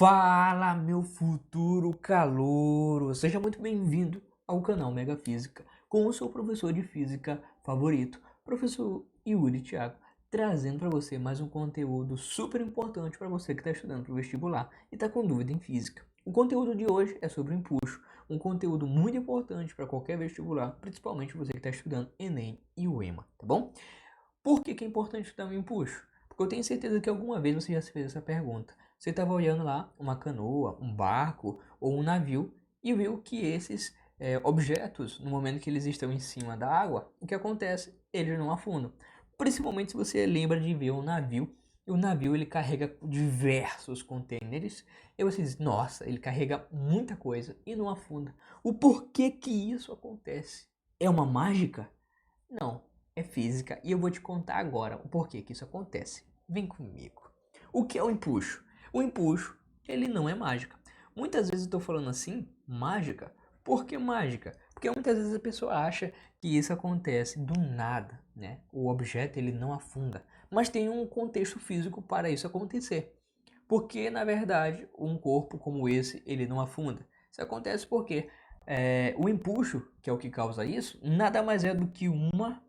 Fala, meu futuro calouro! Seja muito bem-vindo ao canal Mega Física, com o seu professor de física favorito, professor Yuri Thiago, trazendo para você mais um conteúdo super importante para você que está estudando para o vestibular e está com dúvida em física. O conteúdo de hoje é sobre o empuxo, um conteúdo muito importante para qualquer vestibular, principalmente você que está estudando Enem e o EMA, tá bom? Por que é importante estudar o empuxo? Porque eu tenho certeza que alguma vez você já se fez essa pergunta. Você estava olhando lá uma canoa, um barco ou um navio e viu que esses objetos, no momento que eles estão em cima da água, o que acontece? Eles não afundam. Principalmente se você lembra de ver um navio e o navio ele carrega diversos contêineres e você diz, nossa, ele carrega muita coisa e não afunda. O porquê que isso acontece? É uma mágica? Não, é física e eu vou te contar agora o porquê que isso acontece. Vem comigo. O que é o empuxo? O empuxo, ele não é mágica. Muitas vezes eu estou falando assim, mágica. Por que mágica? Porque muitas vezes a pessoa acha que isso acontece do nada, né? O objeto ele não afunda, mas tem um contexto físico para isso acontecer. Porque na verdade um corpo como esse ele não afunda. Isso acontece porque o empuxo, que é o que causa isso, nada mais é do que uma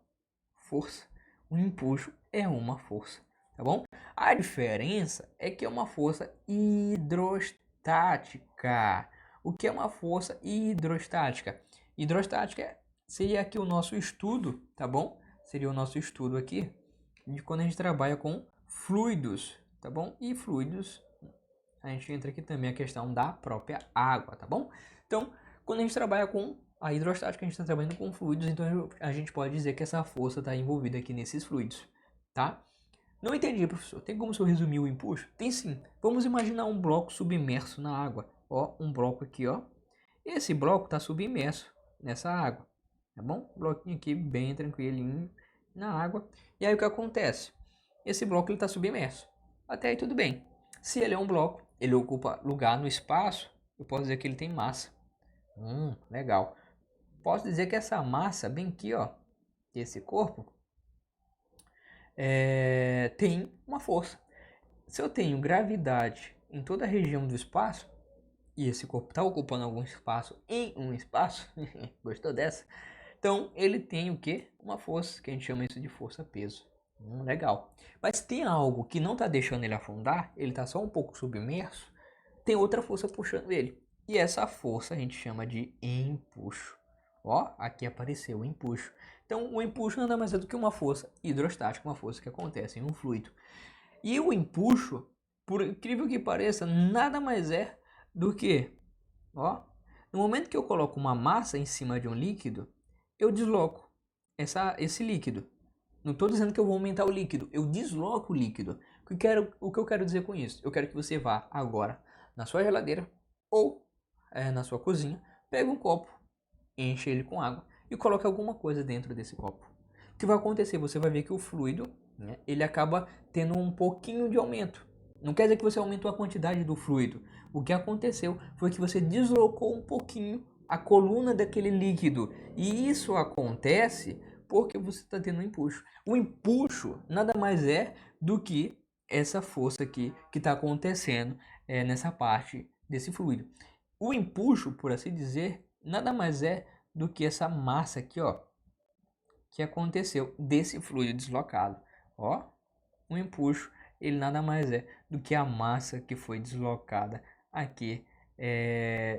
força. O empuxo é uma força, tá bom? A diferença é que é uma força hidrostática. O que é uma força hidrostática? Hidrostática seria aqui o nosso estudo, tá bom? Seria o nosso estudo aqui de quando a gente trabalha com fluidos, tá bom? E fluidos, a gente entra aqui também a questão da própria água, tá bom? Então, quando a gente trabalha com a hidrostática, a gente está trabalhando com fluidos, então a gente pode dizer que essa força está envolvida aqui nesses fluidos, tá? Não entendi, professor. Tem como eu resumir o empuxo? Tem sim. Vamos imaginar um bloco submerso na água. Ó, um bloco aqui, ó. Esse bloco está submerso nessa água, tá bom? Bloquinho aqui bem tranquilinho na água. E aí o que acontece? Esse bloco ele está submerso. Até aí tudo bem. Se ele é um bloco, ele ocupa lugar no espaço, eu posso dizer que ele tem massa. Legal. Posso dizer que essa massa, bem aqui, ó, esse corpo, tem uma força. Se eu tenho gravidade em toda a região do espaço, e esse corpo está ocupando algum espaço em um espaço, gostou dessa? Então ele tem o que? Uma força, que a gente chama isso de força-peso. Legal. Mas tem algo que não está deixando ele afundar, ele está só um pouco submerso, tem outra força puxando ele. E essa força a gente chama de empuxo. Ó, aqui apareceu o empuxo. Então, o empuxo nada mais é do que uma força hidrostática, uma força que acontece em um fluido. E o empuxo, por incrível que pareça, nada mais é do que, ó, no momento que eu coloco uma massa em cima de um líquido, eu desloco esse líquido. Não estou dizendo que eu vou aumentar o líquido, eu desloco o líquido. O que eu quero dizer com isso? Eu quero que você vá agora na sua geladeira ou na sua cozinha, pegue um copo, enche ele com água e coloque alguma coisa dentro desse copo. O que vai acontecer? Você vai ver que o fluido, né, ele acaba tendo um pouquinho de aumento. Não quer dizer que você aumentou a quantidade do fluido. O que aconteceu foi que você deslocou um pouquinho a coluna daquele líquido. E isso acontece porque você está tendo um empuxo. O empuxo nada mais é do que essa força aqui que está acontecendo nessa parte desse fluido. O empuxo, por assim dizer, nada mais é do que essa massa aqui, ó, que aconteceu desse fluido deslocado. Ó, o empuxo, ele nada mais é do que a massa que foi deslocada aqui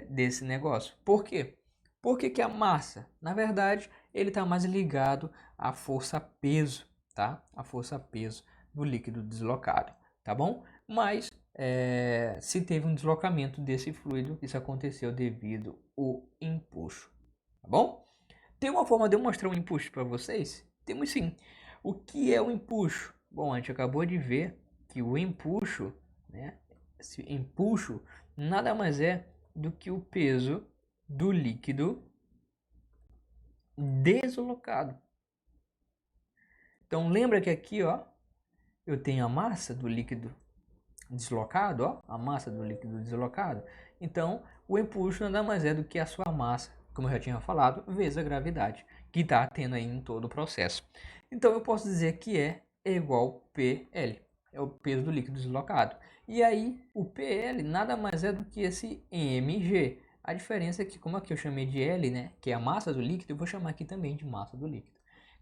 desse negócio. Por quê? Por que a massa? Na verdade, ele está mais ligado à força-peso, tá? A força-peso do líquido deslocado, tá bom? Mas se teve um deslocamento desse fluido, isso aconteceu devido ao empuxo, tá bom? Tem uma forma de eu mostrar um empuxo para vocês? Temos sim. O que é o empuxo? Bom, a gente acabou de ver que o empuxo, né? Esse empuxo nada mais é do que o peso do líquido deslocado. Então lembra que aqui, ó, eu tenho a massa do líquido deslocado, ó, a massa do líquido deslocado. Então, o empuxo nada mais é do que a sua massa, como eu já tinha falado, vezes a gravidade, que está tendo aí em todo o processo. Então, eu posso dizer que é igual PL, é o peso do líquido deslocado. E aí, o PL nada mais é do que esse mg. A diferença é que, como aqui eu chamei de L, né, que é a massa do líquido, eu vou chamar aqui também de massa do líquido.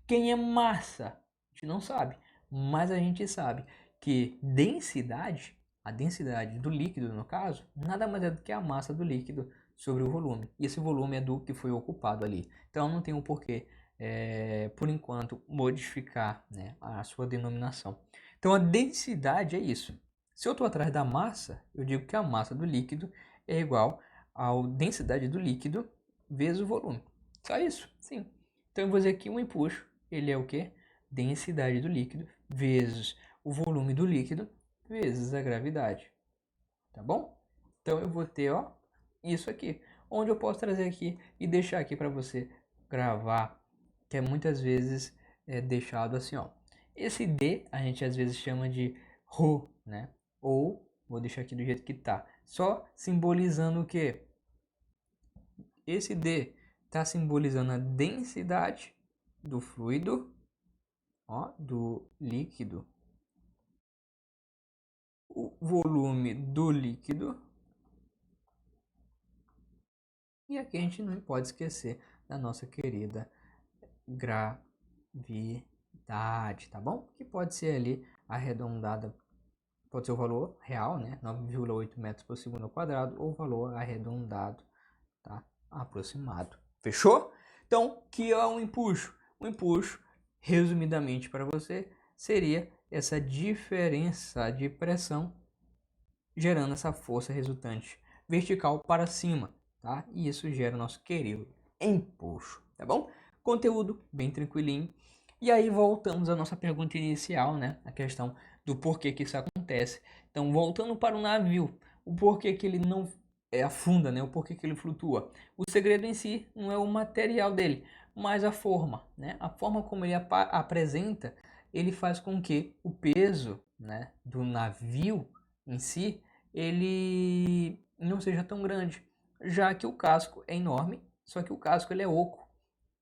Quem é massa? A gente não sabe, mas a gente sabe que densidade, a densidade do líquido, no caso, nada mais é do que a massa do líquido sobre o volume. E esse volume é do que foi ocupado ali. Então, não tem um porquê, por enquanto, modificar, né, a sua denominação. Então, a densidade é isso. Se eu estou atrás da massa, eu digo que a massa do líquido é igual à densidade do líquido vezes o volume. Só isso, sim. Então eu vou dizer aqui um empuxo, ele é o quê? Densidade do líquido vezes o volume do líquido vezes a gravidade. Tá bom? Então eu vou ter, ó, isso aqui, onde eu posso trazer aqui e deixar aqui para você gravar, que é muitas vezes deixado assim, ó. Esse D a gente às vezes chama de ρ, né? Ou, vou deixar aqui do jeito que tá, só simbolizando o quê? Esse D está simbolizando a densidade do fluido, ó, do líquido, o volume do líquido, e aqui a gente não pode esquecer da nossa querida gravidade, tá bom? Que pode ser ali arredondada, pode ser o valor real, né? 9,8 metros por segundo ao quadrado, ou o valor arredondado, tá? Aproximado. Fechou? Então, que é um empuxo? Um empuxo, resumidamente para você, seria essa diferença de pressão gerando essa força resultante vertical para cima, tá? E isso gera o nosso querido empuxo, tá bom? Conteúdo bem tranquilinho. E aí voltamos à nossa pergunta inicial, né? A questão do porquê que isso acontece. Então, voltando para o navio, o porquê que ele não afunda, né? O porquê que ele flutua. O segredo em si não é o material dele, mas a forma, né? A forma como ele apresenta, ele faz com que o peso, né, do navio em si, ele não seja tão grande, já que o casco é enorme, só que o casco ele é oco.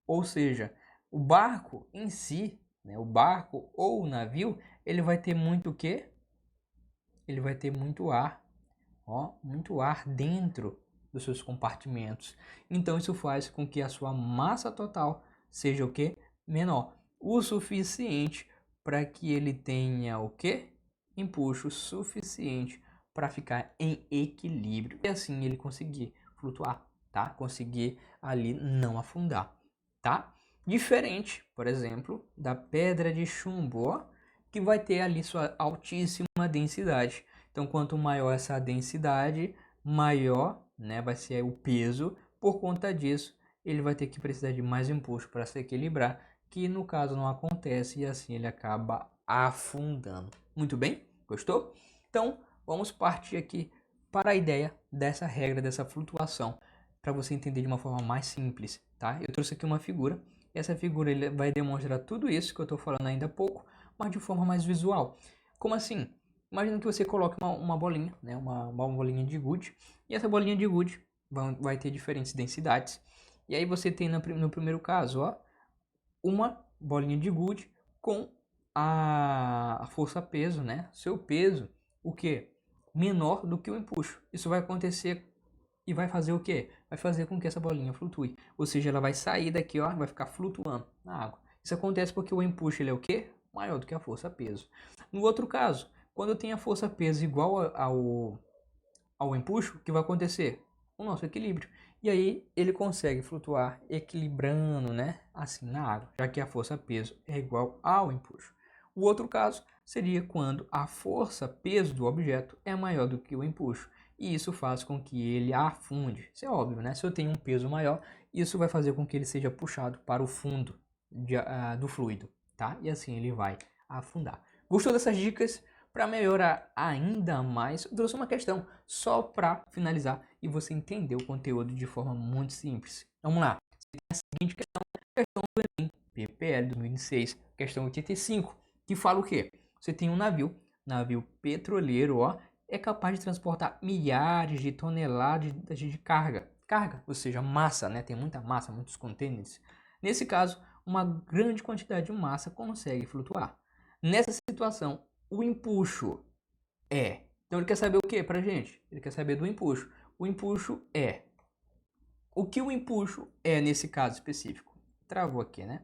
Ou seja, o barco em si, né, o barco ou o navio, ele vai ter muito o quê? Ele vai ter muito ar, ó, muito ar dentro dos seus compartimentos. Então isso faz com que a sua massa total seja o quê? Menor, o suficiente para que ele tenha o quê? Empuxo suficiente para ficar em equilíbrio e assim ele conseguir flutuar, tá? Conseguir ali não afundar, tá? Diferente, por exemplo, da pedra de chumbo, ó, que vai ter ali sua altíssima densidade. Então, quanto maior essa densidade, maior, né, vai ser o peso. Por conta disso, ele vai ter que precisar de mais impulso para se equilibrar, que no caso não acontece e assim ele acaba afundando. Muito bem? Gostou? Então, vamos partir aqui para a ideia dessa regra, dessa flutuação, para você entender de uma forma mais simples, tá? Eu trouxe aqui uma figura. Essa figura ele vai demonstrar tudo isso que eu estou falando ainda há pouco, mas de forma mais visual. Como assim? Imagina que você coloque uma bolinha, né? Uma bolinha de gude, e essa bolinha de gude vai ter diferentes densidades. E aí você tem no primeiro caso, ó, uma bolinha de gude com a força-peso, né? Seu peso, o que? Menor do que o empuxo. Isso vai acontecer e vai fazer o quê? Vai fazer com que essa bolinha flutue. Ou seja, ela vai sair daqui, ó, vai ficar flutuando na água. Isso acontece porque o empuxo ele é o quê? Maior do que a força-peso. No outro caso, quando eu tenho a força-peso igual ao empuxo, o que vai acontecer? O nosso equilíbrio. E aí ele consegue flutuar equilibrando, né, assim na água, já que a força-peso é igual ao empuxo. O outro caso seria quando a força-peso do objeto é maior do que o empuxo. E isso faz com que ele afunde. Isso é óbvio, né? Se eu tenho um peso maior, isso vai fazer com que ele seja puxado para o fundo do fluido, tá? E assim ele vai afundar. Gostou dessas dicas? Para melhorar ainda mais, eu trouxe uma questão só para finalizar e você entender o conteúdo de forma muito simples. Vamos lá. Você tem a seguinte questão do Enem, PPL 2006, questão 85, que fala o quê? Você tem um navio petroleiro, ó, é capaz de transportar milhares de toneladas de carga, ou seja, massa, né? Tem muita massa, muitos contêineres. Nesse caso, uma grande quantidade de massa consegue flutuar. Nessa situação, o empuxo é Então ele quer saber o que pra gente? Ele quer saber do empuxo. O empuxo é... O que o empuxo é nesse caso específico? Travou aqui, né?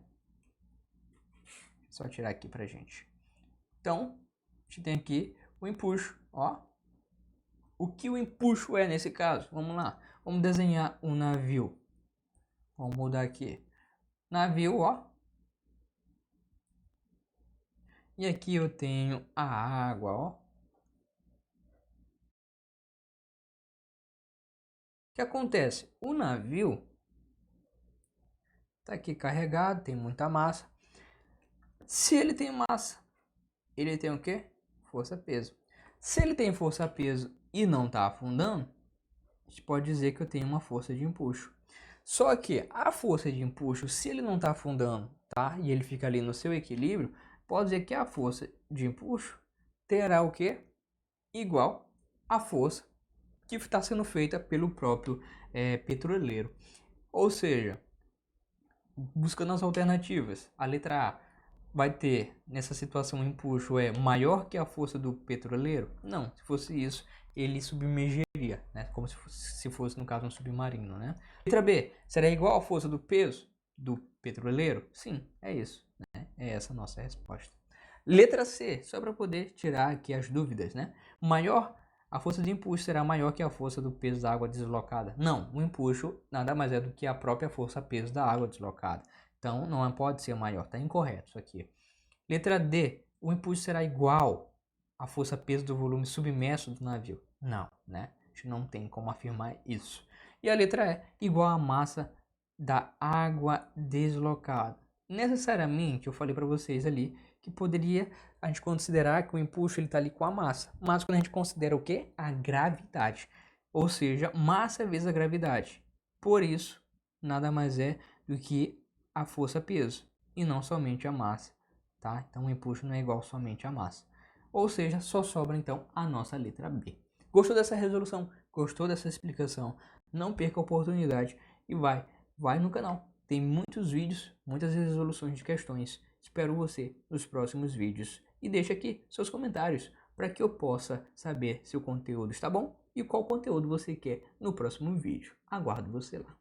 Só tirar aqui pra gente. Então, a gente tem aqui o empuxo, ó. O que o empuxo é nesse caso? Vamos lá. Vamos desenhar um navio. Vamos mudar aqui. Navio, ó. E aqui eu tenho a água, ó. O que acontece? O navio tá aqui carregado, tem muita massa. Se ele tem massa, ele tem o quê? Força-peso. Se ele tem força-peso e não está afundando, a gente pode dizer que eu tenho uma força de empuxo. Só que a força de empuxo, se ele não está afundando, tá? E ele fica ali no seu equilíbrio, pode dizer que a força de empuxo terá o quê? Igual à força que está sendo feita pelo próprio petroleiro. Ou seja, buscando as alternativas, a letra A vai ter nessa situação um empuxo maior que a força do petroleiro? Não, se fosse isso, ele submergeria, né? Como se fosse no caso um submarino, né? Letra B, será igual à força do peso do petroleiro? Sim, é isso, né? É essa a nossa resposta. Letra C, só para poder tirar aqui as dúvidas, né? A força de empuxo será maior que a força do peso da água deslocada? Não, o empuxo nada mais é do que a própria força-peso da água deslocada. Então, não pode ser maior, está incorreto isso aqui. Letra D, o impulso será igual à força-peso do volume submerso do navio? Não, né? A gente não tem como afirmar isso. E a letra E, igual à massa da água deslocada. Necessariamente, eu falei para vocês ali que poderia a gente considerar que o impulso está ali com a massa. Mas quando a gente considera o quê? A gravidade. Ou seja, massa vezes a gravidade. Por isso, nada mais é do que a força-peso e não somente a massa, tá? Então o empuxo não é igual somente a massa. Ou seja, só sobra então a nossa letra B. Gostou dessa resolução? Gostou dessa explicação? Não perca a oportunidade e vai no canal. Tem muitos vídeos, muitas resoluções de questões. Espero você nos próximos vídeos. E deixe aqui seus comentários para que eu possa saber se o conteúdo está bom e qual conteúdo você quer no próximo vídeo. Aguardo você lá.